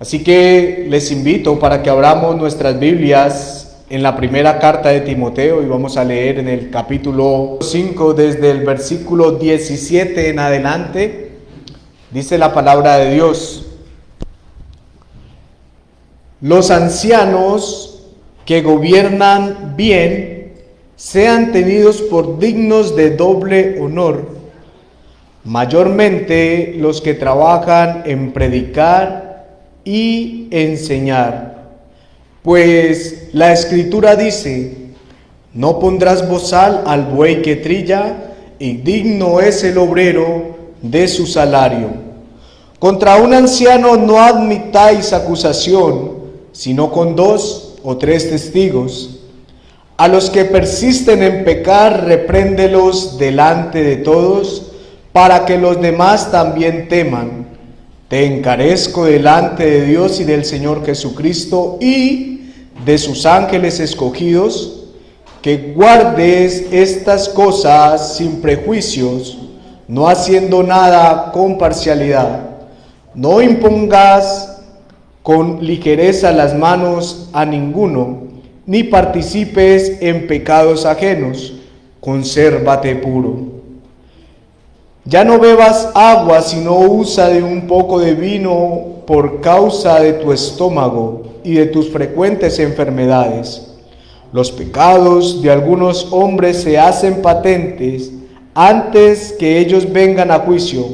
Así que les invito para que abramos nuestras Biblias en la primera carta de Timoteo y vamos a leer en el capítulo 5 desde el versículo 17 en adelante. Dice la palabra de Dios: los ancianos que gobiernan bien sean tenidos por dignos de doble honor, mayormente los que trabajan en predicar y enseñar. Pues la Escritura dice: no pondrás bozal al buey que trilla, y digno es el obrero de su salario. Contra un anciano no admitáis acusación, sino con 2 o 3 testigos. A los que persisten en pecar, repréndelos delante de todos, para que los demás también teman. Te encarezco delante de Dios y del Señor Jesucristo y de sus ángeles escogidos, que guardes estas cosas sin prejuicios, no haciendo nada con parcialidad. No impongas con ligereza las manos a ninguno, ni participes en pecados ajenos. Consérvate puro. Ya no bebas agua, sino usa de un poco de vino por causa de tu estómago y de tus frecuentes enfermedades. Los pecados de algunos hombres se hacen patentes antes que ellos vengan a juicio,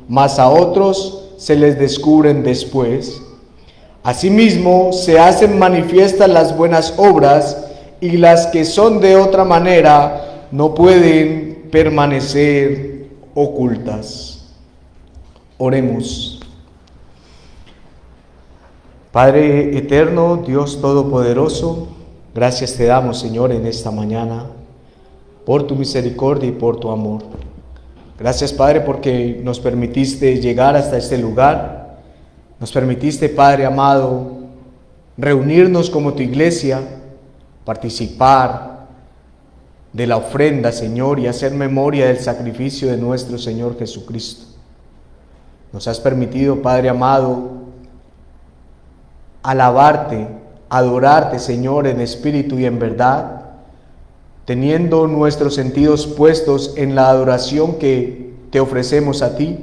mas a otros se les descubren después. Asimismo, se hacen manifiestas las buenas obras, y las que son de otra manera no pueden permanecer ocultas. Oremos. Padre eterno, Dios todopoderoso, gracias te damos, Señor, en esta mañana por tu misericordia y por tu amor. Gracias, Padre, porque nos permitiste llegar hasta este lugar. Nos permitiste, Padre amado, reunirnos como tu iglesia, participar de la ofrenda, Señor, y hacer memoria del sacrificio de nuestro Señor Jesucristo. Nos has permitido, Padre amado, alabarte, adorarte, Señor, en espíritu y en verdad, teniendo nuestros sentidos puestos en la adoración que te ofrecemos a ti.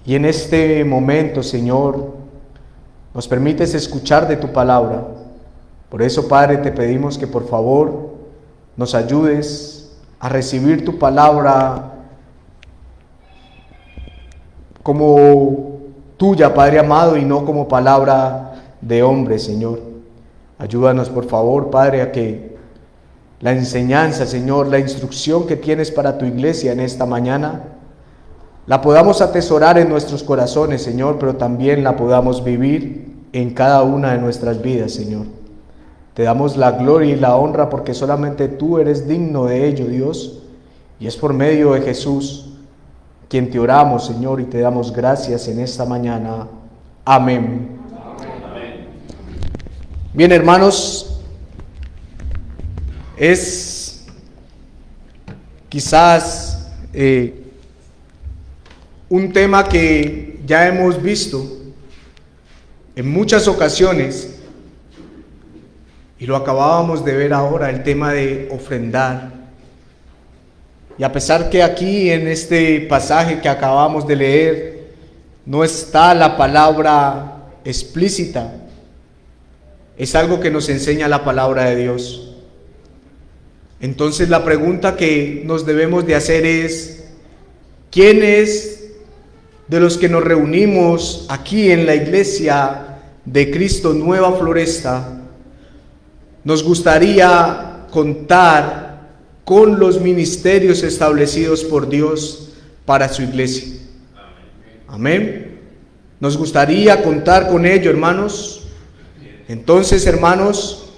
Y en este momento, Señor, nos permites escuchar de tu palabra. Por eso, Padre, te pedimos que por favor nos ayudes a recibir tu palabra como tuya, Padre amado, y no como palabra de hombre, Señor. Ayúdanos, por favor, Padre, a que la enseñanza, Señor, la instrucción que tienes para tu iglesia en esta mañana, la podamos atesorar en nuestros corazones, Señor, pero también la podamos vivir en cada una de nuestras vidas, Señor. Te damos la gloria y la honra porque solamente tú eres digno de ello, Dios, y es por medio de Jesús quien te oramos, Señor, y te damos gracias en esta mañana. Amén. Amén. Bien, hermanos, es quizás un tema que ya hemos visto en muchas ocasiones, y lo acabábamos de ver ahora, el tema de ofrendar. Y a pesar que aquí en este pasaje que acabamos de leer no está la palabra explícita, es algo que nos enseña la palabra de Dios. Entonces la pregunta que nos debemos de hacer es: ¿quiénes de los que nos reunimos aquí en la iglesia de Cristo Nueva Floresta nos gustaría contar con los ministerios establecidos por Dios para su iglesia? Amén. ¿Nos gustaría contar con ello, hermanos? Entonces, hermanos,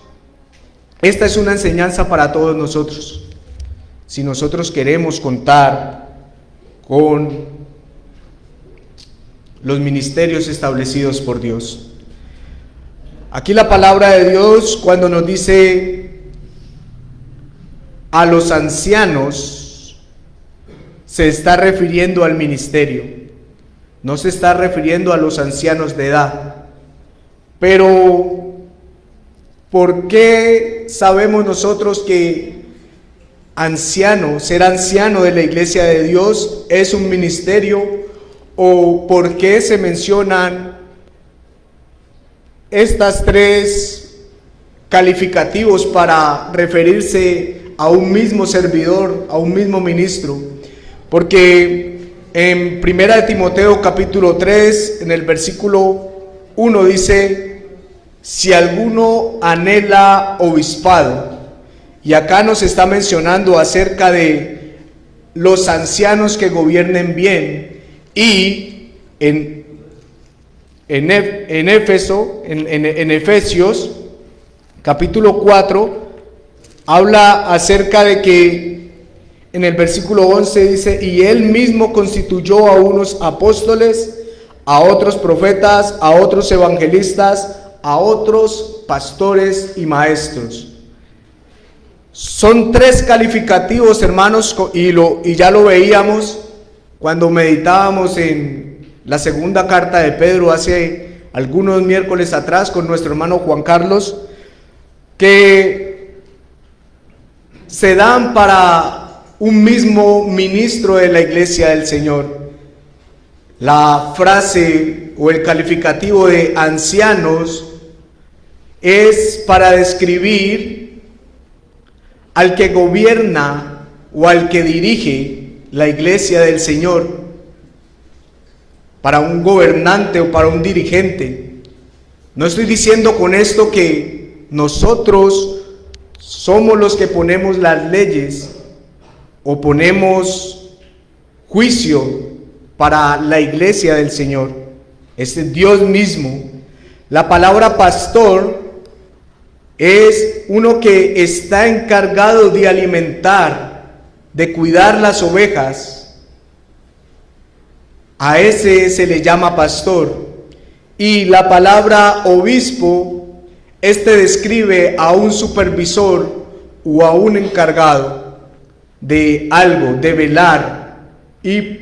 esta es una enseñanza para todos nosotros. Si nosotros queremos contar con los ministerios establecidos por Dios. Aquí la palabra de Dios, cuando nos dice a los ancianos, se está refiriendo al ministerio. No se está refiriendo a los ancianos de edad, Pero, ¿por qué sabemos nosotros que ser anciano de la Iglesia de Dios es un ministerio? ¿O por qué se mencionan estas tres calificativos para referirse a un mismo servidor, a un mismo ministro? Porque en 1 de Timoteo capítulo 3, en el versículo 1 dice: si alguno anhela obispado. Y acá nos está mencionando acerca de los ancianos que gobiernen bien. Y en Efesios capítulo 4 habla acerca de que en el versículo 11 dice: y él mismo constituyó a unos apóstoles, a otros profetas, a otros evangelistas, a otros pastores y maestros. Son tres calificativos, hermanos, y ya lo veíamos cuando meditábamos en la segunda carta de Pedro hace algunos miércoles atrás con nuestro hermano Juan Carlos, que se dan para un mismo ministro de la Iglesia del Señor. La frase o el calificativo de ancianos es para describir al que gobierna o al que dirige la Iglesia del Señor, para un gobernante o para un dirigente. No estoy diciendo con esto que nosotros somos los que ponemos las leyes o ponemos juicio para la Iglesia del Señor. Es Dios mismo. La palabra pastor es uno que está encargado de alimentar, de cuidar las ovejas. A ese se le llama pastor. Y la palabra obispo, describe a un supervisor o a un encargado de algo, de velar y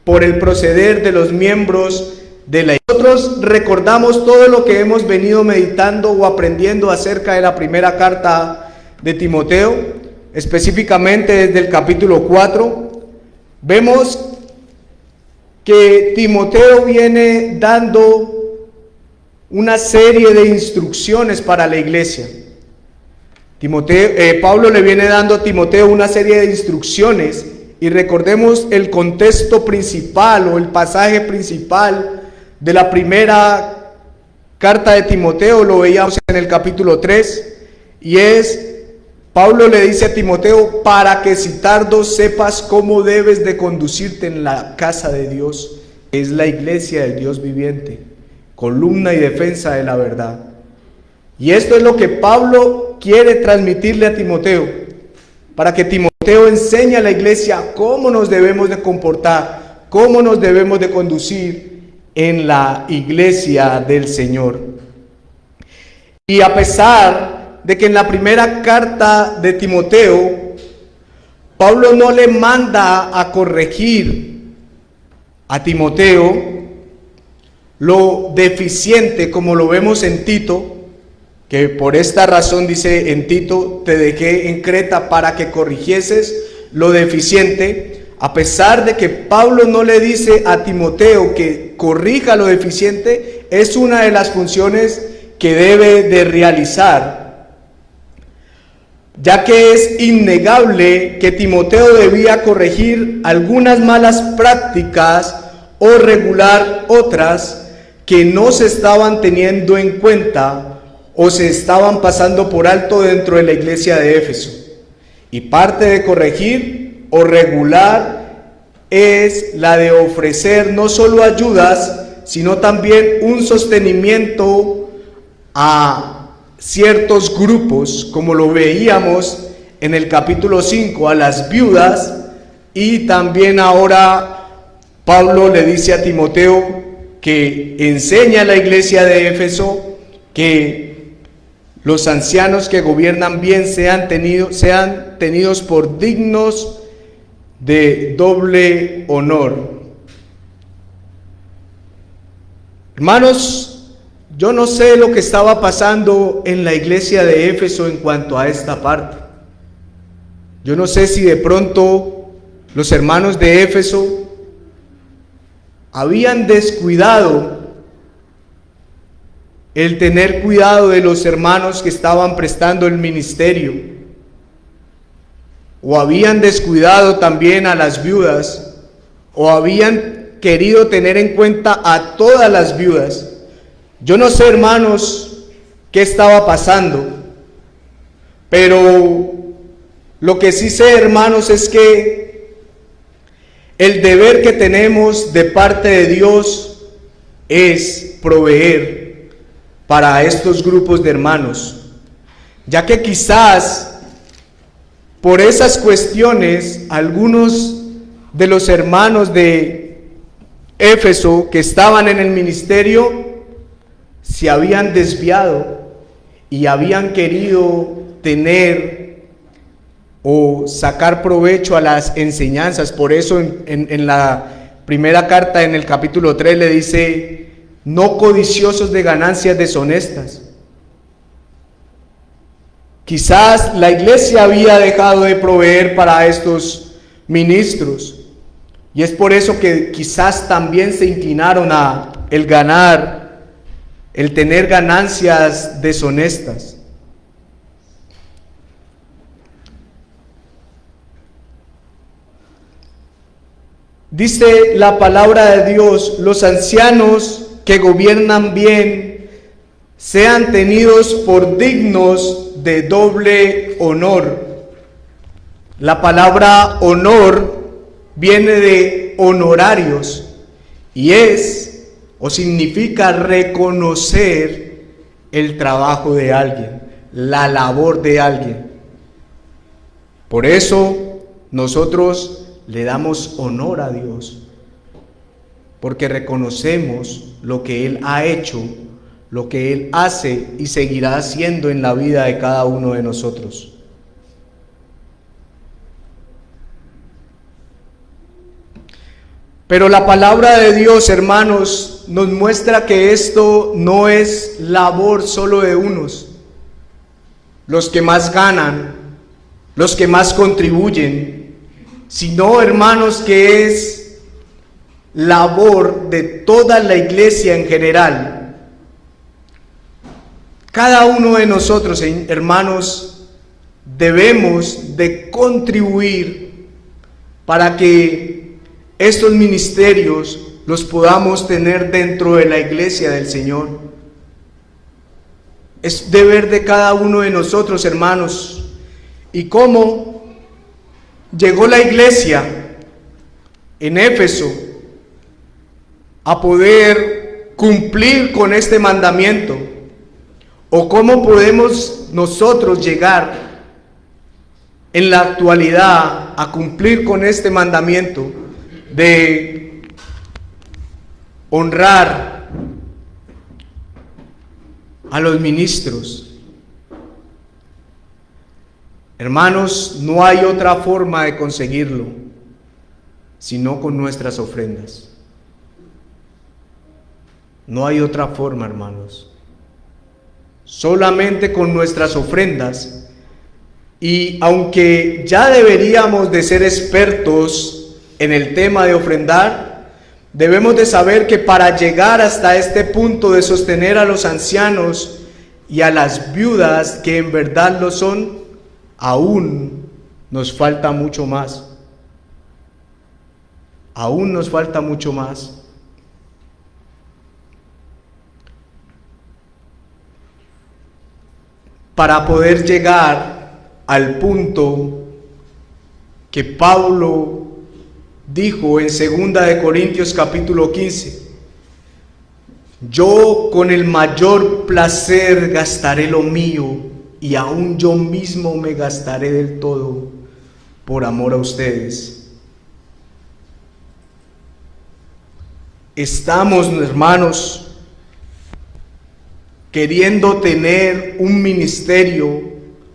por el proceder de los miembros de la Iglesia. Nosotros recordamos todo lo que hemos venido meditando o aprendiendo acerca de la primera carta de Timoteo, específicamente desde el capítulo 4. Vemos que Timoteo viene dando una serie de instrucciones para la iglesia. Pablo le viene dando a Timoteo una serie de instrucciones, y recordemos el contexto principal o el pasaje principal de la primera carta de Timoteo. Lo veíamos en el capítulo 3, y Pablo le dice a Timoteo: para que si tardo sepas cómo debes de conducirte en la casa de Dios, que es la iglesia del Dios viviente, columna y defensa de la verdad. Y esto es lo que Pablo quiere transmitirle a Timoteo, para que Timoteo enseñe a la iglesia cómo nos debemos de comportar, cómo nos debemos de conducir en la iglesia del Señor. Y a pesar de que en la primera carta de Timoteo, Pablo no le manda a corregir a Timoteo lo deficiente, como lo vemos en Tito, que por esta razón dice en Tito: te dejé en Creta para que corrigieses lo deficiente. A pesar de que Pablo no le dice a Timoteo que corrija lo deficiente, es una de las funciones que debe de realizar, ya que es innegable que Timoteo debía corregir algunas malas prácticas o regular otras que no se estaban teniendo en cuenta o se estaban pasando por alto dentro de la iglesia de Éfeso. Y parte de corregir o regular es la de ofrecer no solo ayudas, sino también un sostenimiento a ciertos grupos, como lo veíamos en el capítulo 5, a las viudas. Y también ahora Pablo le dice a Timoteo que enseña a la iglesia de Éfeso que los ancianos que gobiernan bien sean tenidos por dignos de doble honor. Hermanos, Yo no sé lo que estaba pasando en la iglesia de Éfeso en cuanto a esta parte. Yo no sé si de pronto los hermanos de Éfeso habían descuidado el tener cuidado de los hermanos que estaban prestando el ministerio, o habían descuidado también a las viudas, o habían querido tener en cuenta a todas las viudas. Yo no sé, hermanos, qué estaba pasando, pero lo que sí sé, hermanos, es que el deber que tenemos de parte de Dios es proveer para estos grupos de hermanos, ya que quizás por esas cuestiones algunos de los hermanos de Éfeso que estaban en el ministerio se habían desviado y habían querido tener o sacar provecho a las enseñanzas. Por eso en la primera carta, en el capítulo 3, le dice: no codiciosos de ganancias deshonestas. Quizás la iglesia había dejado de proveer para estos ministros, y es por eso que quizás también se inclinaron a el tener ganancias deshonestas. Dice la palabra de Dios: los ancianos que gobiernan bien sean tenidos por dignos de doble honor. La palabra honor viene de honorarios y es o significa reconocer el trabajo de alguien, la labor de alguien. Por eso nosotros le damos honor a Dios, porque reconocemos lo que Él ha hecho, lo que Él hace y seguirá haciendo en la vida de cada uno de nosotros. Pero la palabra de Dios, hermanos, nos muestra que esto no es labor solo de unos, los que más ganan, los que más contribuyen, sino, hermanos, que es labor de toda la iglesia en general. Cada uno de nosotros, hermanos, debemos de contribuir para que estos ministerios los podamos tener dentro de la iglesia del Señor. Es deber de cada uno de nosotros, hermanos. ¿Y cómo llegó la iglesia en Éfeso a poder cumplir con este mandamiento? ¿O cómo podemos nosotros llegar en la actualidad a cumplir con este mandamiento de honrar a los ministros? Hermanos, no hay otra forma de conseguirlo sino con nuestras ofrendas. No hay otra forma, hermanos. Solamente con nuestras ofrendas. Y aunque ya deberíamos de ser expertos en el tema de ofrendar, debemos de saber que para llegar hasta este punto de sostener a los ancianos y a las viudas que en verdad lo son, aún nos falta mucho más. Aún nos falta mucho más. Para poder llegar al punto que Pablo dijo en 2 Corintios capítulo 15: yo con el mayor placer gastaré lo mío, y aún yo mismo me gastaré del todo por amor a ustedes. Estamos, hermanos, queriendo tener un ministerio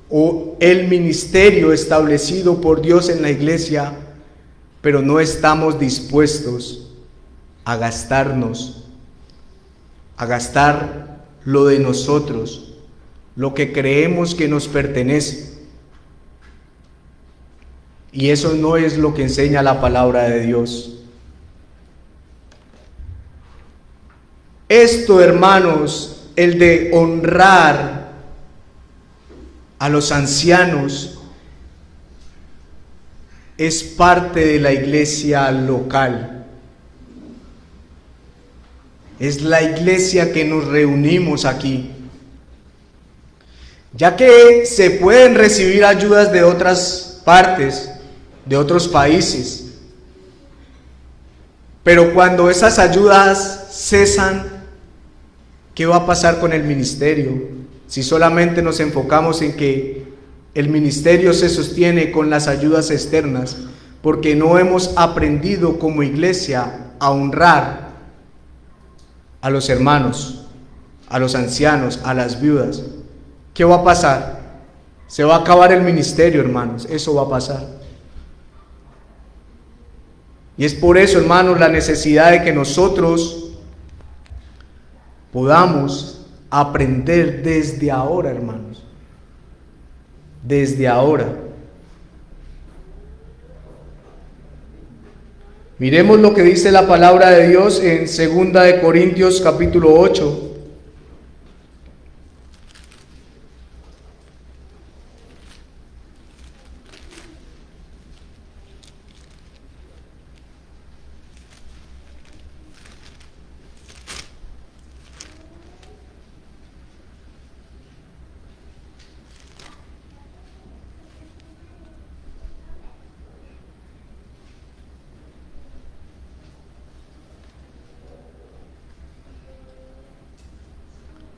o el ministerio establecido por Dios en la iglesia, pero no estamos dispuestos a gastar lo de nosotros, lo que creemos que nos pertenece. Y eso no es lo que enseña la palabra de Dios. Esto, hermanos, el de honrar a los ancianos, es parte de la iglesia local. Es la iglesia que nos reunimos aquí. Ya que se pueden recibir ayudas de otras partes, de otros países, pero cuando esas ayudas cesan, ¿qué va a pasar con el ministerio? Si solamente nos enfocamos en que el ministerio se sostiene con las ayudas externas, porque no hemos aprendido como iglesia a honrar a los hermanos, a los ancianos, a las viudas, ¿qué va a pasar? Se va a acabar el ministerio, hermanos, eso va a pasar. Y es por eso, hermanos, la necesidad de que nosotros podamos aprender desde ahora, hermanos. Desde ahora. Miremos lo que dice la palabra de Dios en 2 de Corintios capítulo 8.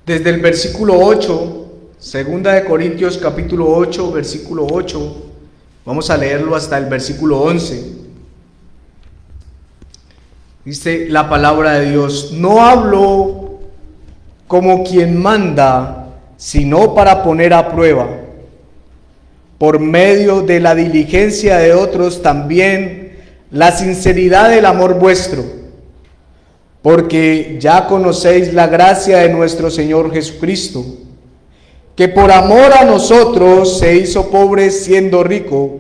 Desde el versículo 8, 2 de Corintios capítulo 8, versículo 8, vamos a leerlo hasta el versículo 11. Dice la palabra de Dios: no hablo como quien manda, sino para poner a prueba, por medio de la diligencia de otros también, la sinceridad del amor vuestro. Porque ya conocéis la gracia de nuestro Señor Jesucristo, que por amor a nosotros se hizo pobre siendo rico,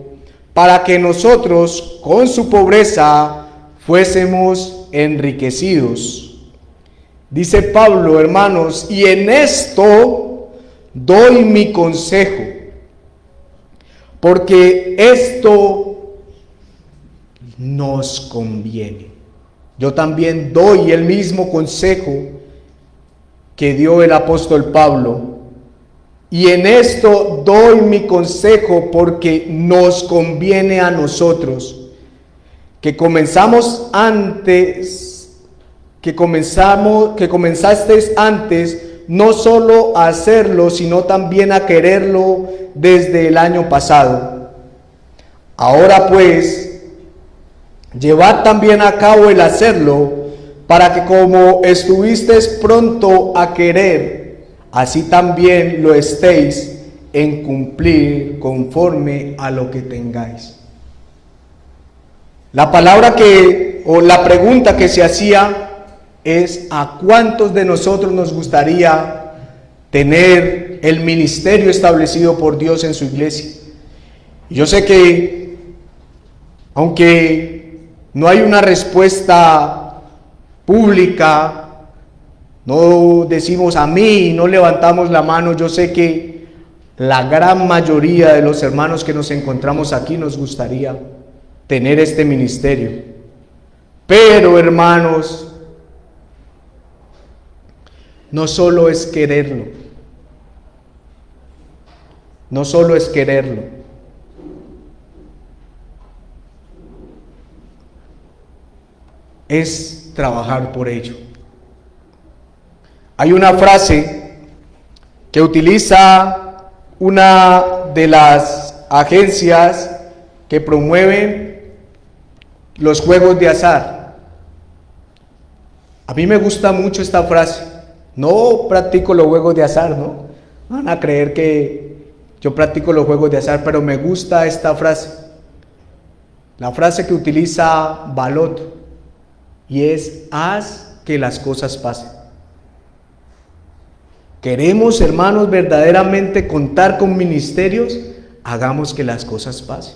para que nosotros con su pobreza fuésemos enriquecidos. Dice Pablo, hermanos, y en esto doy mi consejo, porque esto nos conviene. Yo también doy el mismo consejo que dio el apóstol Pablo. Y en esto doy mi consejo porque nos conviene a nosotros, que comenzasteis antes no solo a hacerlo, sino también a quererlo desde el año pasado. Ahora pues, llevad también a cabo el hacerlo, para que como estuvisteis pronto a querer, así también lo estéis en cumplir conforme a lo que tengáis. La pregunta que se hacía es: ¿a cuántos de nosotros nos gustaría tener el ministerio establecido por Dios en su iglesia? Yo sé que, aunque no hay una respuesta pública, no decimos amén, no levantamos la mano, yo sé que la gran mayoría de los hermanos que nos encontramos aquí nos gustaría tener este ministerio. Pero, hermanos, no solo es quererlo, no solo es quererlo. Es trabajar por ello. Hay una frase que utiliza una de las agencias que promueven los juegos de azar. A mí me gusta mucho esta frase. No practico los juegos de azar, ¿no? Van a creer que yo practico los juegos de azar, pero me gusta esta frase. La frase que utiliza Balot. Y es: haz que las cosas pasen. ¿Queremos, hermanos, verdaderamente contar con ministerios? Hagamos que las cosas pasen.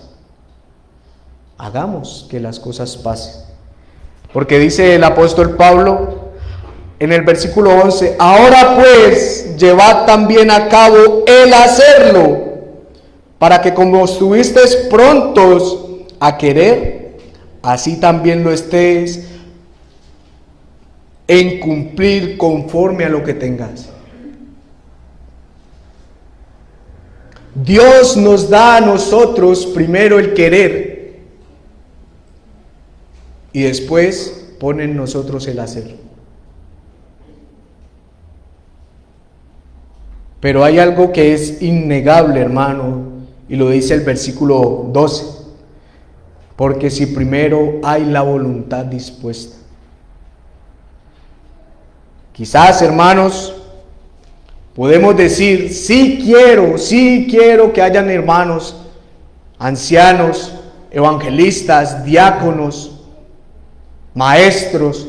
Hagamos que las cosas pasen. Porque dice el apóstol Pablo en el versículo 11, ahora pues llevad también a cabo el hacerlo, para que como estuvisteis prontos a querer, así también lo estéis en cumplir conforme a lo que tengas. Dios nos da a nosotros primero el querer y después pone en nosotros el hacer. Pero hay algo que es innegable, hermano, y lo dice el versículo 12. Porque si primero hay la voluntad dispuesta. Quizás, hermanos, podemos decir, sí quiero que hayan hermanos, ancianos, evangelistas, diáconos, maestros.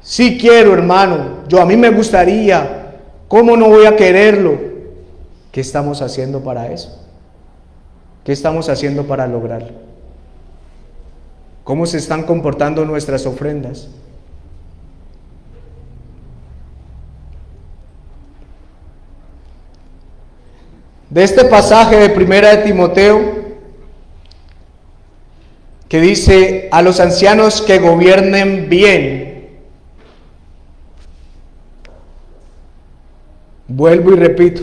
Sí quiero, hermano, a mí me gustaría, ¿cómo no voy a quererlo? ¿Qué estamos haciendo para eso? ¿Qué estamos haciendo para lograrlo? ¿Cómo se están comportando nuestras ofrendas? De este pasaje de Primera de Timoteo, que dice a los ancianos que gobiernen bien, vuelvo y repito,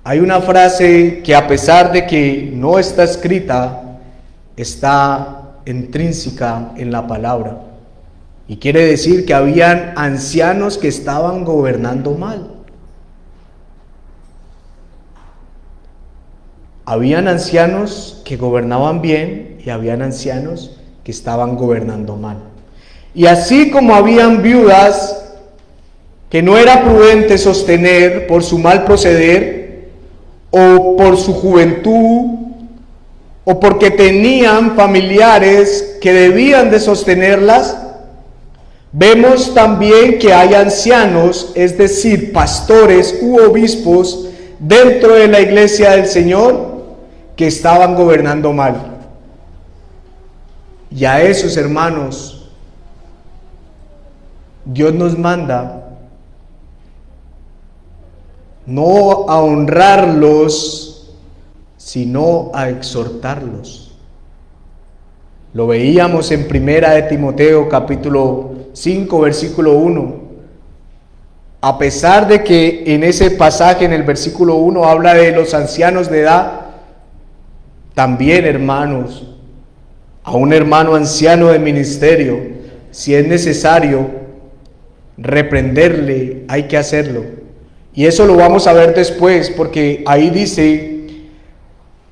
hay una frase que a pesar de que no está escrita, está intrínseca en la palabra, y quiere decir que habían ancianos que estaban gobernando mal. Habían ancianos que gobernaban bien y habían ancianos que estaban gobernando mal. Y así como habían viudas que no era prudente sostener por su mal proceder o por su juventud o porque tenían familiares que debían de sostenerlas, vemos también que hay ancianos, es decir, pastores u obispos dentro de la iglesia del Señor que estaban gobernando mal. Y a esos hermanos, Dios nos manda no a honrarlos, sino a exhortarlos. Lo veíamos en Primera de Timoteo capítulo 5 versículo 1. A pesar de que en ese pasaje, en el versículo 1, habla de los ancianos de edad, también, hermanos, a un hermano anciano de ministerio, si es necesario reprenderle, hay que hacerlo. Y eso lo vamos a ver después, porque ahí dice,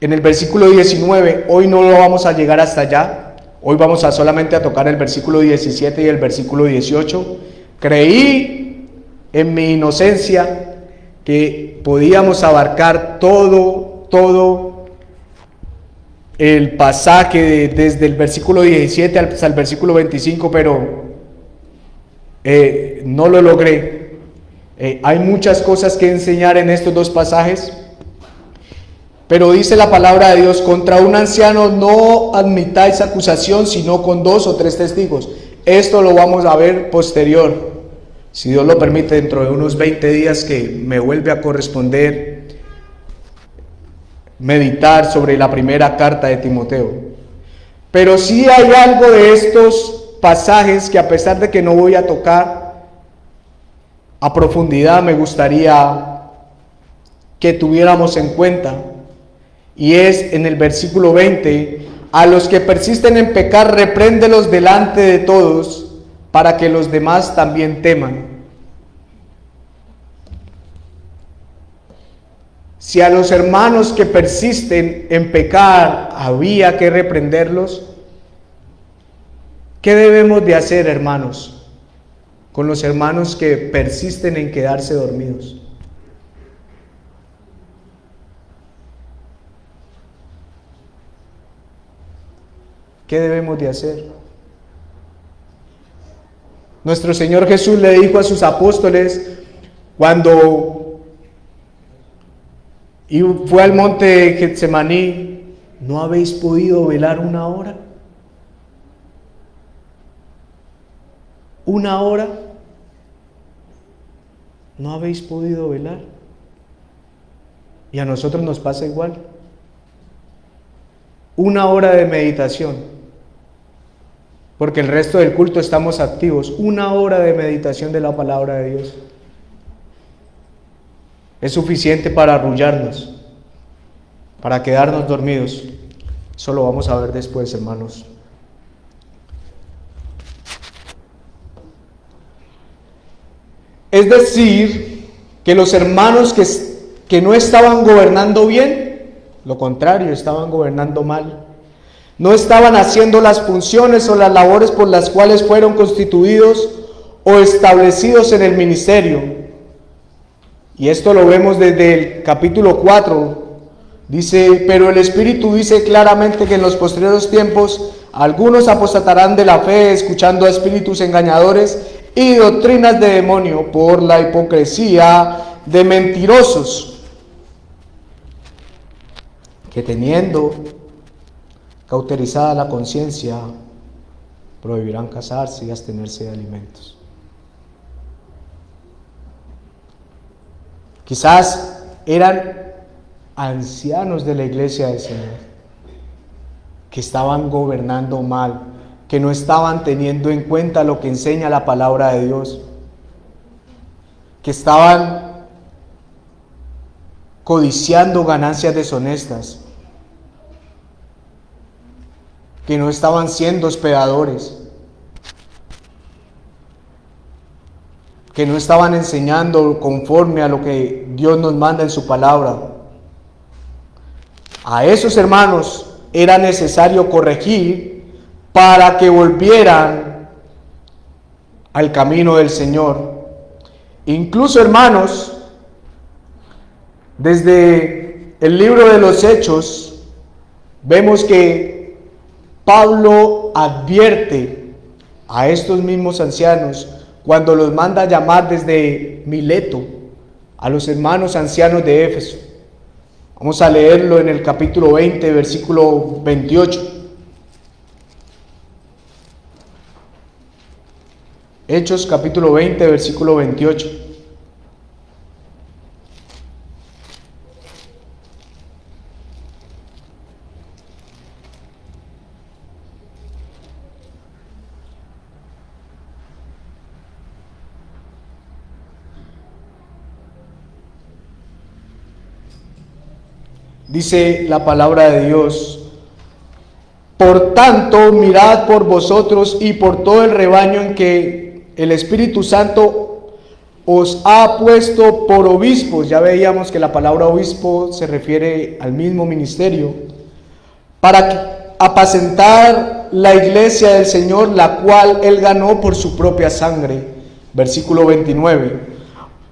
en el versículo 19, hoy no lo vamos a llegar hasta allá, hoy vamos a solamente a tocar el versículo 17 y el versículo 18. Creí en mi inocencia que podíamos abarcar todo el pasaje desde el versículo 17 hasta el versículo 25, pero no lo logré. Hay muchas cosas que enseñar en estos dos pasajes, pero dice la palabra de Dios, contra un anciano no admitáis acusación, sino con 2 o 3 testigos. Esto lo vamos a ver posterior, si Dios lo permite, dentro de unos 20 días que me vuelve a corresponder meditar sobre la primera carta de Timoteo. Pero sí hay algo de estos pasajes que, a pesar de que no voy a tocar a profundidad, me gustaría que tuviéramos en cuenta, y es en el versículo 20, a los que persisten en pecar, repréndelos delante de todos, para que los demás también teman. Si a los hermanos que persisten en pecar había que reprenderlos, ¿qué debemos de hacer, hermanos, con los hermanos que persisten en quedarse dormidos? ¿Qué debemos de hacer? Nuestro Señor Jesús le dijo a sus apóstoles cuando fue al monte de Getsemaní: ¿no habéis podido velar una hora? ¿Una hora? ¿No habéis podido velar? Y a nosotros nos pasa igual. Una hora de meditación, porque el resto del culto estamos activos. Una hora de meditación de la palabra de Dios es suficiente para arrullarnos, para quedarnos dormidos. Eso lo vamos a ver después, hermanos. Es decir, que los hermanos que no estaban gobernando bien, lo contrario, estaban gobernando mal. No estaban haciendo las funciones o las labores por las cuales fueron constituidos o establecidos en el ministerio. Y esto lo vemos desde el capítulo 4. Dice: pero el Espíritu dice claramente que en los posteriores tiempos algunos apostatarán de la fe, escuchando a espíritus engañadores y doctrinas de demonio, por la hipocresía de mentirosos, que teniendo cauterizada la conciencia, prohibirán casarse y abstenerse de alimentos. Quizás eran ancianos de la iglesia del Señor, que estaban gobernando mal, que no estaban teniendo en cuenta lo que enseña la palabra de Dios, que estaban codiciando ganancias deshonestas, que no estaban siendo hospedadores, que no estaban enseñando conforme a lo que Dios nos manda en su palabra. A esos hermanos era necesario corregir para que volvieran al camino del Señor. Incluso, hermanos, desde el libro de los Hechos, vemos que Pablo advierte a estos mismos ancianos cuando los manda a llamar desde Mileto a los hermanos ancianos de Éfeso. Vamos a leerlo en el capítulo 20, versículo 28. Hechos capítulo 20, versículo 28. Dice la palabra de Dios: por tanto, mirad por vosotros y por todo el rebaño en que el Espíritu Santo os ha puesto por obispos. Ya veíamos que la palabra obispo se refiere al mismo ministerio, para apacentar la iglesia del Señor, la cual Él ganó por su propia sangre. Versículo 29.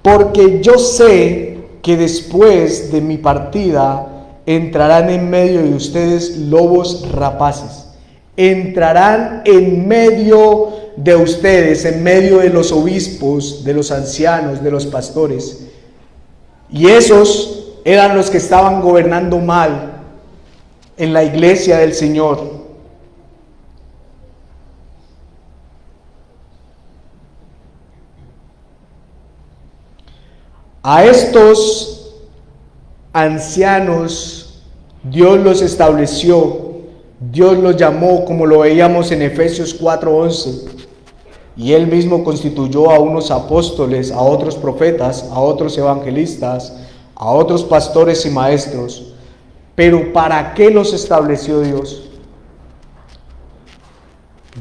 Porque yo sé que después de mi partida entrarán en medio de ustedes lobos rapaces. Entrarán en medio de ustedes, en medio de los obispos, de los ancianos, de los pastores. Y esos eran los que estaban gobernando mal en la iglesia del Señor. A estos ancianos Dios los estableció, Dios los llamó, como lo veíamos en Efesios 4:11, y Él mismo constituyó a unos apóstoles, a otros profetas, a otros evangelistas, a otros pastores y maestros. Pero ¿para qué los estableció Dios?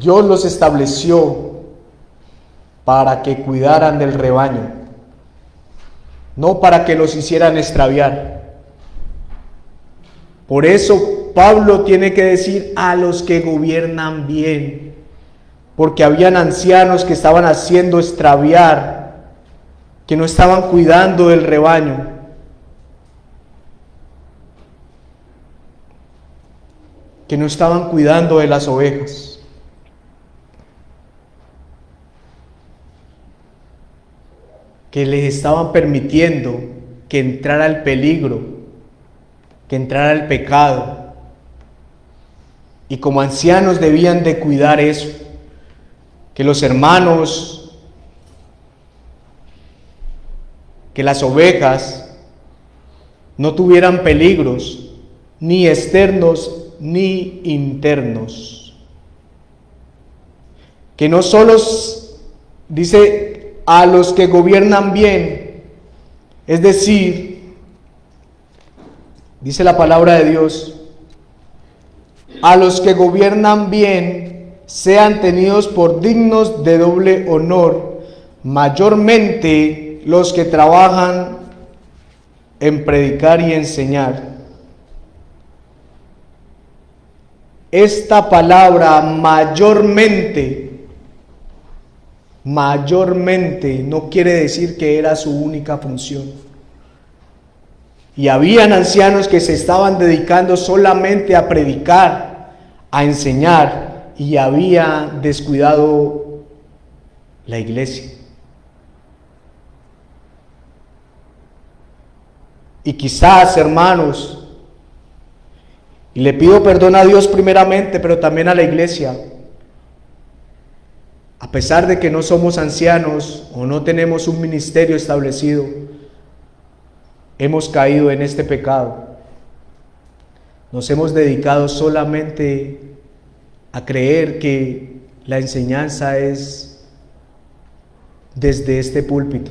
Dios los estableció para que cuidaran del rebaño, no para que los hicieran extraviar. Por eso Pablo tiene que decir a los que gobiernan bien, porque habían ancianos que estaban haciendo extraviar, que no estaban cuidando del rebaño. Que no estaban cuidando de las ovejas. que les estaban permitiendo que entrara el peligro, que entrara el pecado. Y como ancianos debían de cuidar eso, que los hermanos, que las ovejas no tuvieran peligros, ni externos ni internos. Que no solo, dice, a los que gobiernan bien, es decir, dice la palabra de Dios, a los que gobiernan bien sean tenidos por dignos de doble honor, mayormente los que trabajan en predicar y enseñar. Esta palabra mayormente no quiere decir que era su única función. Y habían ancianos que se estaban dedicando solamente a predicar, a enseñar, y había descuidado la iglesia. Y quizás, hermanos, y le pido perdón a Dios primeramente, pero también a la iglesia, a pesar de que no somos ancianos o no tenemos un ministerio establecido, hemos caído en este pecado. Nos hemos dedicado solamente a creer que la enseñanza es desde este púlpito.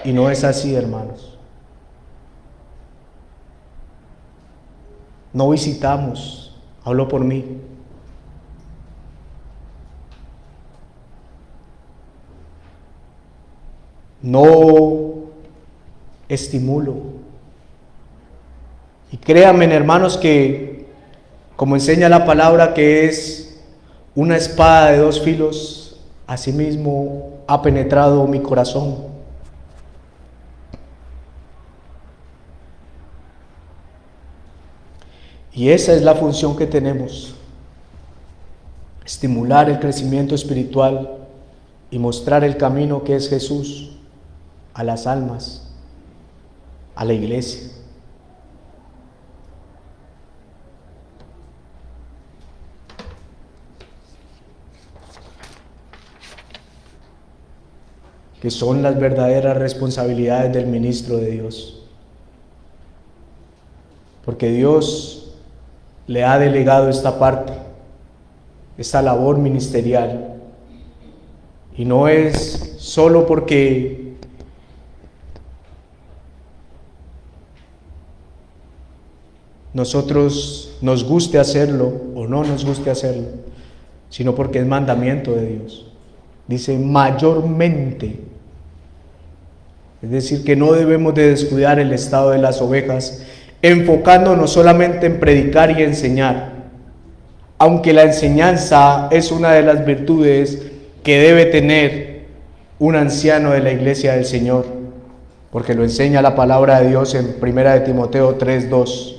Y no es así, hermanos. No visitamos, hablo por mí. No estimulo. Y créanme, hermanos, que como enseña la palabra, que es una espada de dos filos, asimismo ha penetrado mi corazón. Y esa es la función que tenemos: estimular el crecimiento espiritual y mostrar el camino que es Jesús a las almas, a la iglesia. Que son las verdaderas responsabilidades del ministro de Dios. Porque Dios le ha delegado esta parte, esta labor ministerial. Y no es solo porque nosotros nos guste hacerlo o no nos guste hacerlo, sino porque es mandamiento de Dios. Dice mayormente. Es decir, que no debemos de descuidar el estado de las ovejas, enfocándonos solamente en predicar y enseñar, aunque la enseñanza es una de las virtudes que debe tener un anciano de la iglesia del Señor, porque lo enseña la palabra de Dios en 1 de Timoteo 3:2,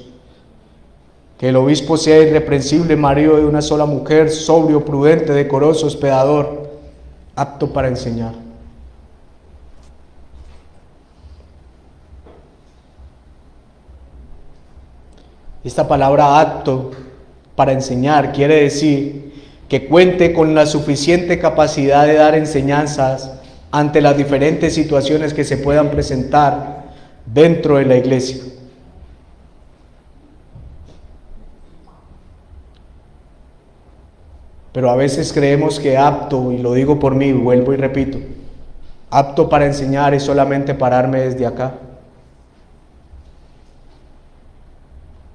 que el obispo sea irreprensible, marido de una sola mujer, sobrio, prudente, decoroso, hospedador, apto para enseñar. Esta palabra apto para enseñar quiere decir que cuente con la suficiente capacidad de dar enseñanzas ante las diferentes situaciones que se puedan presentar dentro de la iglesia. Pero a veces creemos que apto, y lo digo por mí, vuelvo y repito, apto para enseñar es solamente pararme desde acá.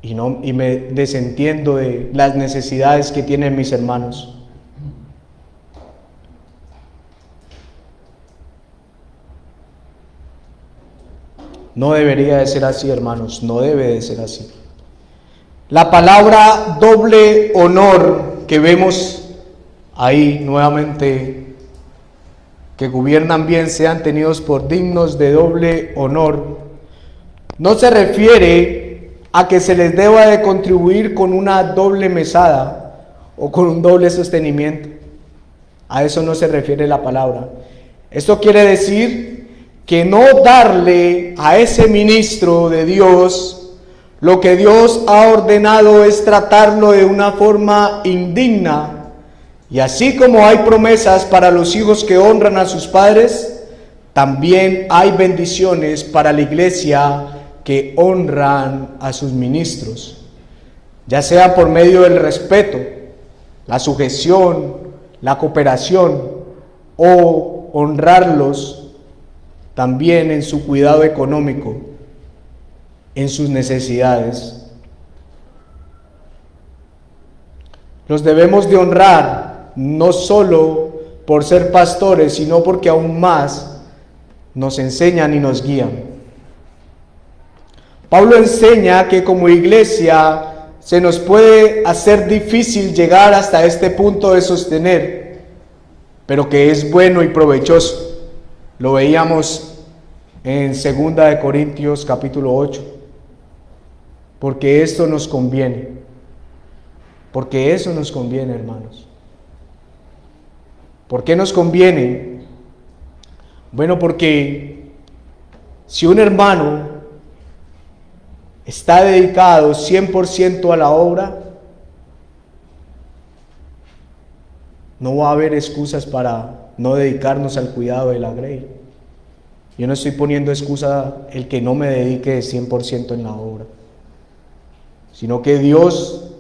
Y me desentiendo de las necesidades que tienen mis hermanos. No debería de ser así, hermanos, no debe de ser así. La palabra doble honor que vemos ahí nuevamente, que gobiernan bien sean tenidos por dignos de doble honor, no se refiere a que se les deba de contribuir con una doble mesada o con un doble sostenimiento. A eso no se refiere la palabra. Esto quiere decir que no darle a ese ministro de Dios lo que Dios ha ordenado es tratarlo de una forma indigna. Y así como hay promesas para los hijos que honran a sus padres, también hay bendiciones para la iglesia que honran a sus ministros, ya sea por medio del respeto, la sujeción, la cooperación o honrarlos también en su cuidado económico, en sus necesidades. Los debemos de honrar no solo por ser pastores, sino porque aún más nos enseñan y nos guían. Pablo enseña que como iglesia se nos puede hacer difícil llegar hasta este punto de sostener, pero que es bueno y provechoso. Lo veíamos en 2 de Corintios capítulo 8. Porque esto nos conviene. Porque eso nos conviene, hermanos. ¿Por qué nos conviene? Bueno, porque si un hermano está dedicado 100% a la obra, no va a haber excusas para no dedicarnos al cuidado de la grey. Yo no estoy poniendo excusa el que no me dedique 100% en la obra, sino que Dios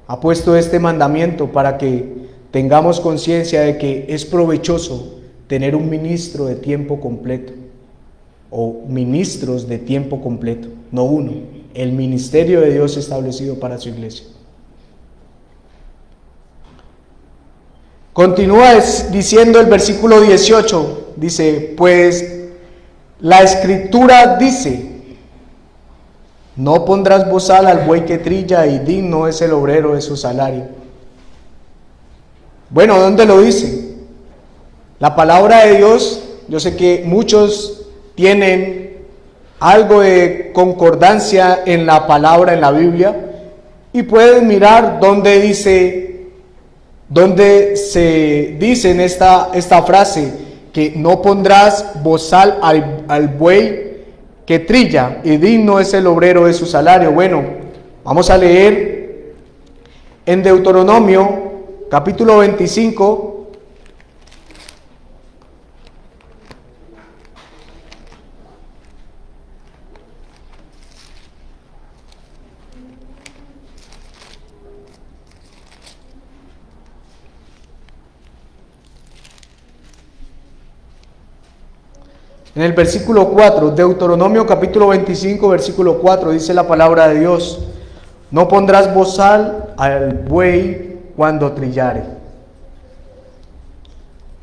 ha puesto este mandamiento para que tengamos conciencia de que es provechoso tener un ministro de tiempo completo o ministros de tiempo completo, no uno, el ministerio de Dios establecido para su iglesia. Continúa diciendo el versículo 18, dice, pues la Escritura dice, no pondrás bozal al buey que trilla y digno es el obrero de su salario. Bueno, ¿dónde lo dice? La palabra de Dios, yo sé que muchos tienen algo de concordancia en la palabra, en la Biblia, y pueden mirar dónde se dice en esta frase que no pondrás bozal al buey que trilla y digno es el obrero de su salario. Bueno, vamos a leer en Deuteronomio capítulo 25. En el versículo 4, Deuteronomio capítulo 25, versículo 4, dice la palabra de Dios, no pondrás bozal al buey cuando trillare.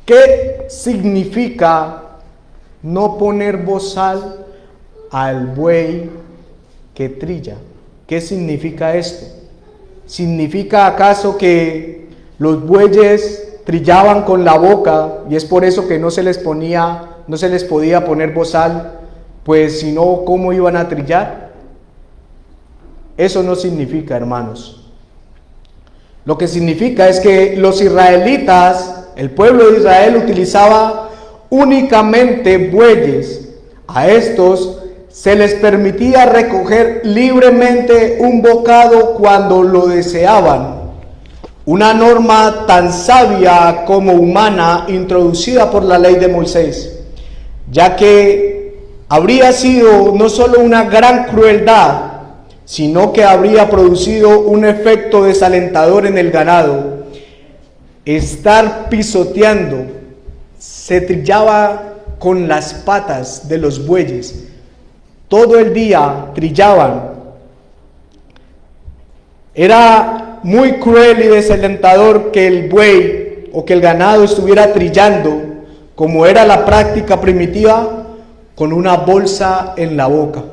¿Qué significa no poner bozal al buey que trilla? ¿Qué significa esto? ¿Significa acaso que los bueyes trillaban con la boca y es por eso que no se les podía poner bozal, pues si no, ¿cómo iban a trillar? Eso no significa, hermanos. Lo que significa es que los israelitas, el pueblo de Israel, utilizaba únicamente bueyes. A estos se les permitía recoger libremente un bocado cuando lo deseaban. Una norma tan sabia como humana introducida por la ley de Moisés, ya que habría sido no solo una gran crueldad, sino que habría producido un efecto desalentador en el ganado. Estar pisoteando, se trillaba con las patas de los bueyes, todo el día trillaban. Era muy cruel y desalentador que el buey o que el ganado estuviera trillando, como era la práctica primitiva, con una bolsa en la boca,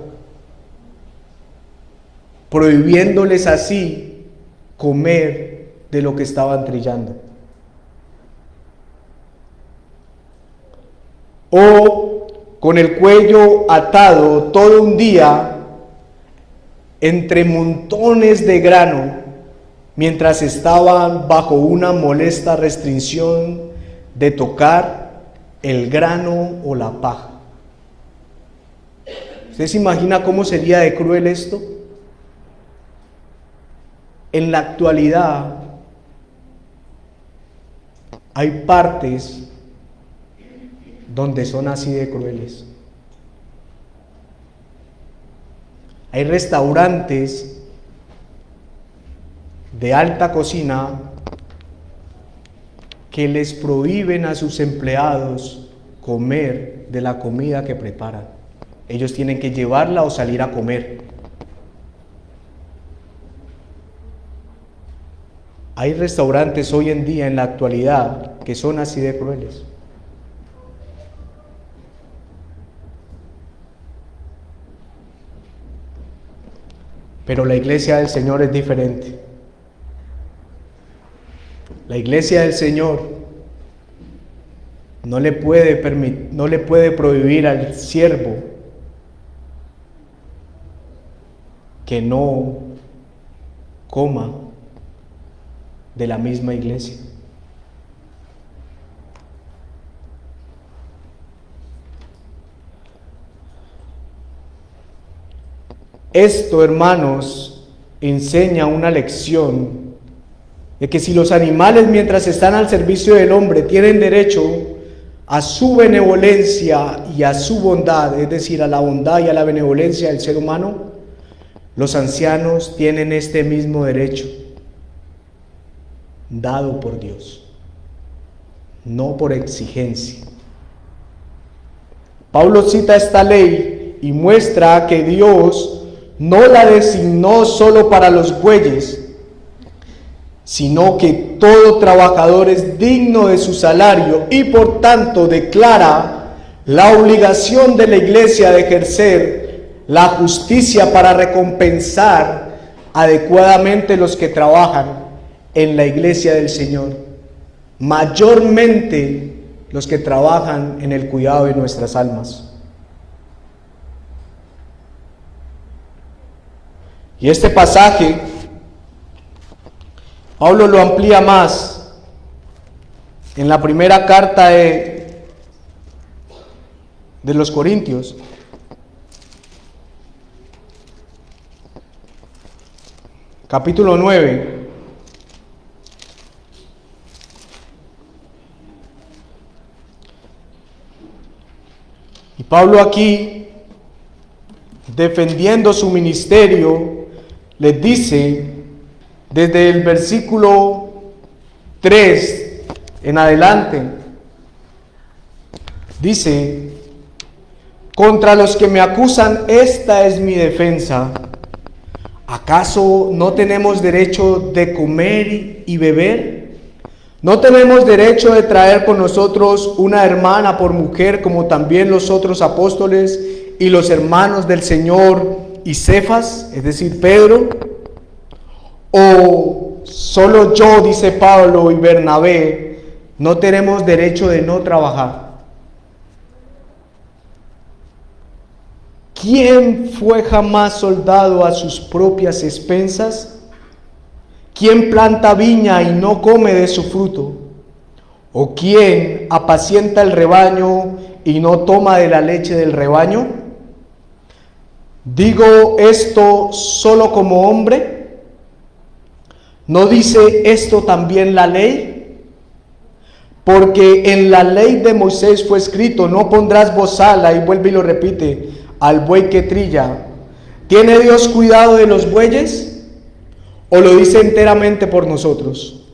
prohibiéndoles así comer de lo que estaban trillando. O con el cuello atado todo un día entre montones de grano, mientras estaban bajo una molesta restricción de tocar el grano o la paja. ¿Usted se imagina cómo sería de cruel esto? En la actualidad hay partes donde son así de crueles. Hay restaurantes de alta cocina que les prohíben a sus empleados comer de la comida que preparan. Ellos tienen que llevarla o salir a comer. Hay restaurantes hoy en día, en la actualidad, que son así de crueles. Pero la iglesia del Señor es diferente. La iglesia del Señor no le puede prohibir al siervo que no coma de la misma iglesia. Esto, hermanos, enseña una lección de que si los animales, mientras están al servicio del hombre, tienen derecho a su benevolencia y a su bondad, es decir, a la bondad y a la benevolencia del ser humano, los ancianos tienen este mismo derecho, dado por Dios, no por exigencia. Pablo cita esta ley y muestra que Dios no la designó solo para los bueyes, sino que todo trabajador es digno de su salario y por tanto declara la obligación de la iglesia de ejercer la justicia para recompensar adecuadamente los que trabajan en la iglesia del Señor, mayormente los que trabajan en el cuidado de nuestras almas. Y este pasaje, Pablo lo amplía más en la primera carta de los Corintios. Capítulo 9. Y Pablo aquí, defendiendo su ministerio, les dice, desde el versículo 3 en adelante, dice: contra los que me acusan, esta es mi defensa. ¿Acaso no tenemos derecho de comer y beber? ¿No tenemos derecho de traer con nosotros una hermana por mujer, como también los otros apóstoles y los hermanos del Señor y Cefas, es decir, Pedro? ¿O solo yo, dice Pablo, y Bernabé, no tenemos derecho de no trabajar? ¿Quién fue jamás soldado a sus propias expensas? ¿Quién planta viña y no come de su fruto? ¿O quién apacienta el rebaño y no toma de la leche del rebaño? ¿Digo esto solo como hombre? ¿No dice esto también la ley? Porque en la ley de Moisés fue escrito: no pondrás bozal, y vuelve y lo repite, al buey que trilla. ¿Tiene Dios cuidado de los bueyes? ¿O lo dice enteramente por nosotros?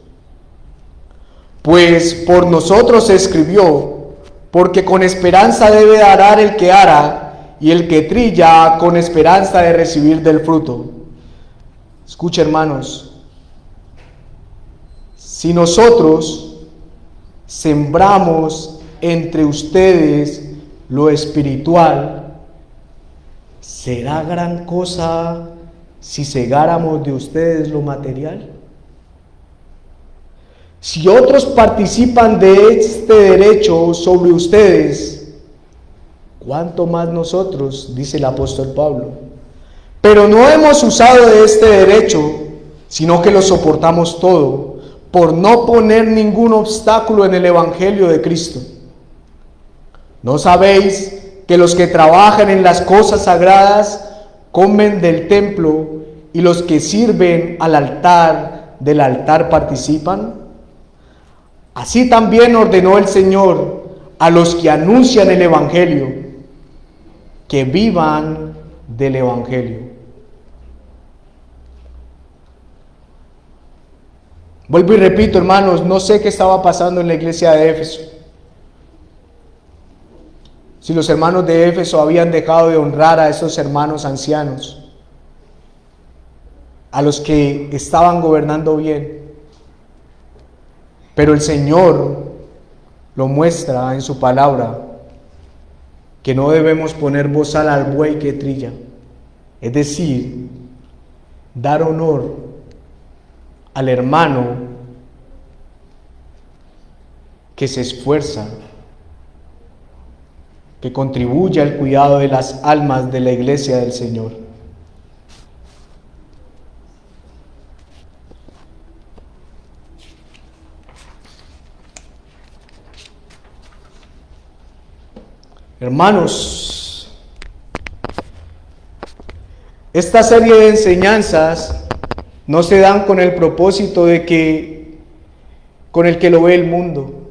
Pues por nosotros se escribió, porque con esperanza debe arar el que ara, y el que trilla con esperanza de recibir del fruto. Escucha, hermanos, si nosotros sembramos entre ustedes lo espiritual, ¿será gran cosa si segáramos de ustedes lo material? Si otros participan de este derecho sobre ustedes, ¿cuánto más nosotros? Dice el apóstol Pablo. Pero no hemos usado de este derecho, sino que lo soportamos todo por no poner ningún obstáculo en el Evangelio de Cristo. ¿No sabéis que los que trabajan en las cosas sagradas comen del templo y los que sirven al altar del altar participan? Así también ordenó el Señor a los que anuncian el Evangelio, que vivan del Evangelio. Vuelvo y repito, hermanos, no sé qué estaba pasando en la iglesia de Éfeso. Si los hermanos de Éfeso habían dejado de honrar a esos hermanos ancianos, a los que estaban gobernando bien. Pero el Señor lo muestra en su palabra, que no debemos poner bozal al buey que trilla, es decir, dar honor al hermano que se esfuerza, que contribuye al cuidado de las almas de la iglesia del Señor. Hermanos, esta serie de enseñanzas no se dan con el propósito con el que lo ve el mundo.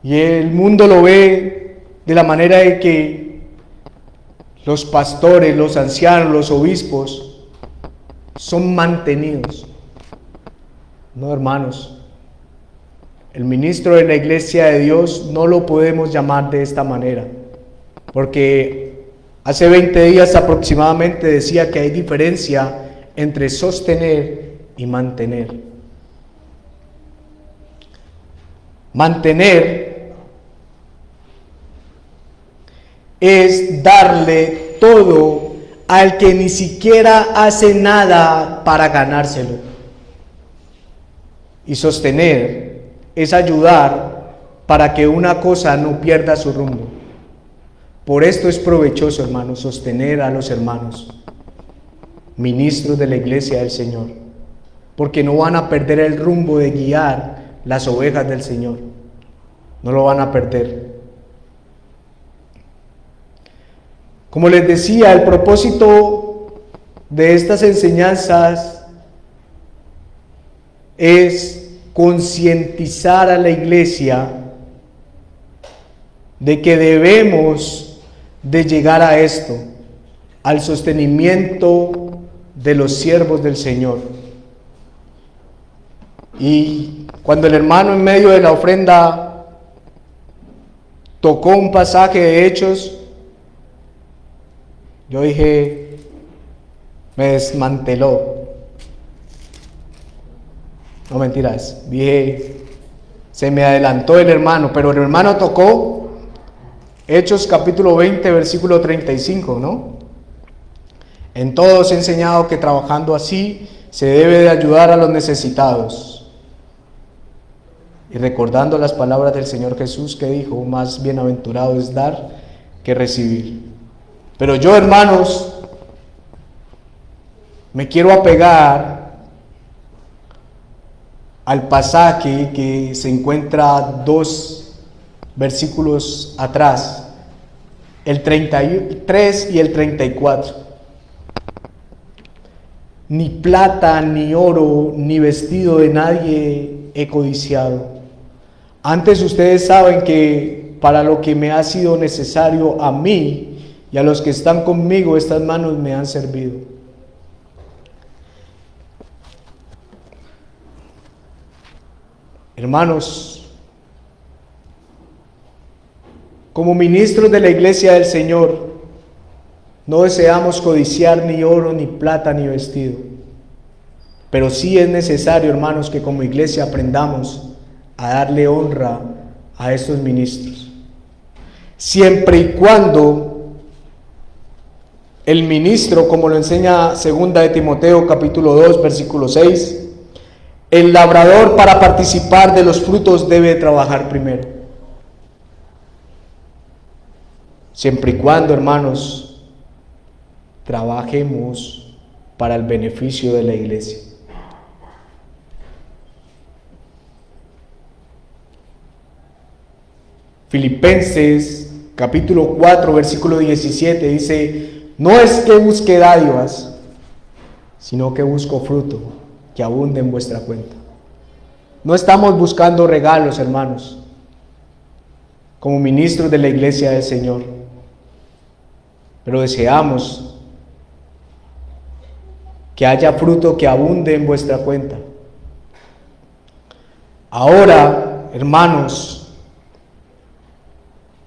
Y el mundo lo ve de la manera de que los pastores, los ancianos, los obispos son mantenidos. No, hermanos. El ministro de la iglesia de Dios no lo podemos llamar de esta manera, porque hace 20 días aproximadamente decía que hay diferencia entre sostener y mantener. Mantener es darle todo al que ni siquiera hace nada para ganárselo. Y sostener es ayudar para que una cosa no pierda su rumbo. Por esto es provechoso, hermanos, sostener a los hermanos, ministros de la iglesia del Señor, porque no van a perder el rumbo de guiar las ovejas del Señor. No lo van a perder. Como les decía, el propósito de estas enseñanzas es concientizar a la iglesia de que debemos de llegar a esto, al sostenimiento de los siervos del Señor. Y cuando el hermano en medio de la ofrenda tocó un pasaje de Hechos, yo dije, me desmanteló. No, mentiras, dije, se me adelantó el hermano, pero el hermano tocó Hechos capítulo 20, versículo 35, ¿no? En todo os he enseñado que trabajando así se debe de ayudar a los necesitados. Y recordando las palabras del Señor Jesús que dijo, más bienaventurado es dar que recibir. Pero yo, hermanos, me quiero apegar al pasaje que se encuentra 2 versículos atrás, el 33 y el 34. Ni plata, ni oro, ni vestido de nadie he codiciado. Antes ustedes saben que para lo que me ha sido necesario a mí y a los que están conmigo, estas manos me han servido. Hermanos, como ministros de la iglesia del Señor, no deseamos codiciar ni oro, ni plata, ni vestido. Pero sí es necesario, hermanos, que como iglesia aprendamos a darle honra a estos ministros. Siempre y cuando el ministro, como lo enseña 2 de Timoteo capítulo 2, versículo 6, el labrador para participar de los frutos debe trabajar primero. Siempre y cuando, hermanos, trabajemos para el beneficio de la iglesia. Filipenses capítulo 4 versículo 17 dice: no es que busque dádivas, sino que busco fruto que abunde en vuestra cuenta. No estamos buscando regalos, hermanos, como ministros de la iglesia del Señor, pero deseamos que haya fruto que abunde en vuestra cuenta. Ahora, hermanos,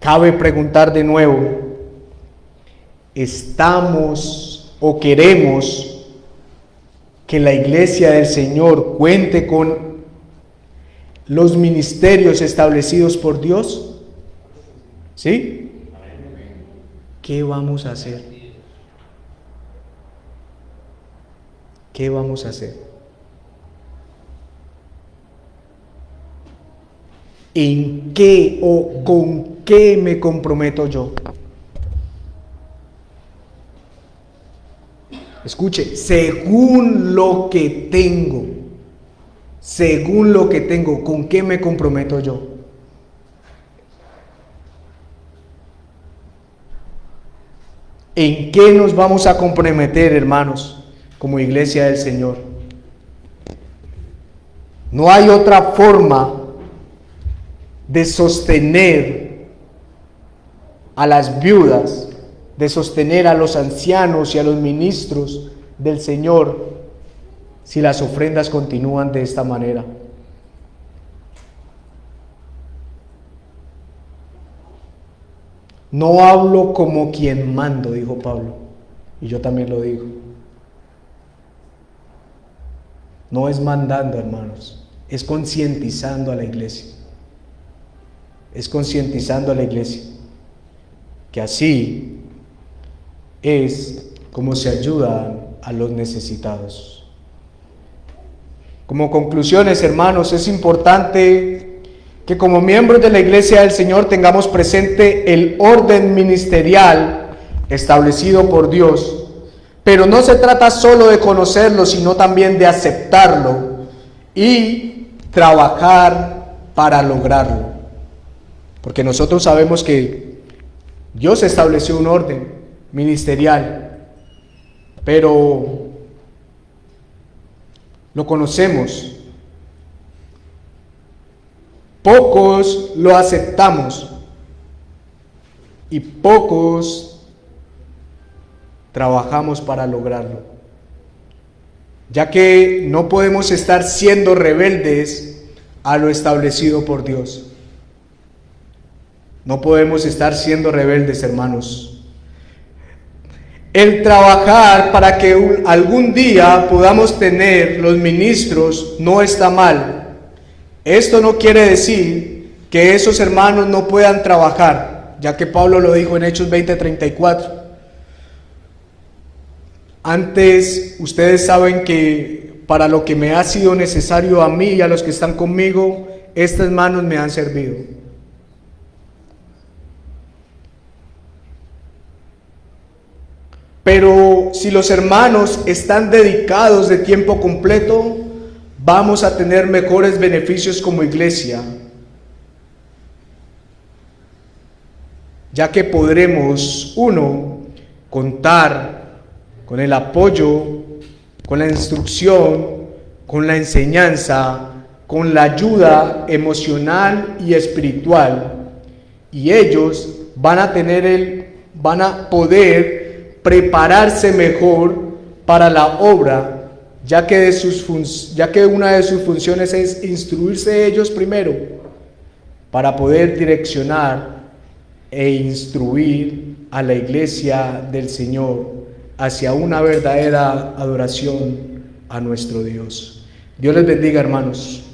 cabe preguntar de nuevo: ¿estamos o queremos que la iglesia del Señor cuente con los ministerios establecidos por Dios? ¿Sí? ¿Qué vamos a hacer? ¿Qué vamos a hacer? ¿En qué o con qué me comprometo yo? Escuche, según lo que tengo, ¿con qué me comprometo yo? ¿En qué nos vamos a comprometer, hermanos, como iglesia del Señor? No hay otra forma de sostener a las viudas, de sostener a los ancianos y a los ministros del Señor si las ofrendas continúan de esta manera. No hablo como quien mando, dijo Pablo, y yo también lo digo. No es mandando, hermanos, es concientizando a la iglesia. Es concientizando a la iglesia que así es como se ayuda a los necesitados. Como conclusiones, hermanos, es importante que como miembros de la iglesia del Señor tengamos presente el orden ministerial establecido por Dios, pero no se trata solo de conocerlo, sino también de aceptarlo y trabajar para lograrlo. Porque nosotros sabemos que Dios estableció un orden ministerial, pero lo conocemos. Pocos lo aceptamos y pocos trabajamos para lograrlo, ya que no podemos estar siendo rebeldes a lo establecido por Dios. No podemos estar siendo rebeldes, hermanos. El trabajar para que algún día podamos tener los ministros no está mal. Esto no quiere decir que esos hermanos no puedan trabajar, ya que Pablo lo dijo en Hechos 20:34. Antes, ustedes saben que para lo que me ha sido necesario a mí y a los que están conmigo, estas manos me han servido. Pero si los hermanos están dedicados de tiempo completo, vamos a tener mejores beneficios como iglesia, ya que podremos, contar con el apoyo, con la instrucción, con la enseñanza, con la ayuda emocional y espiritual, y ellos van a poder prepararse mejor para la obra, ya que una de sus funciones es instruirse ellos primero para poder direccionar e instruir a la iglesia del Señor hacia una verdadera adoración a nuestro Dios. Dios les bendiga, hermanos.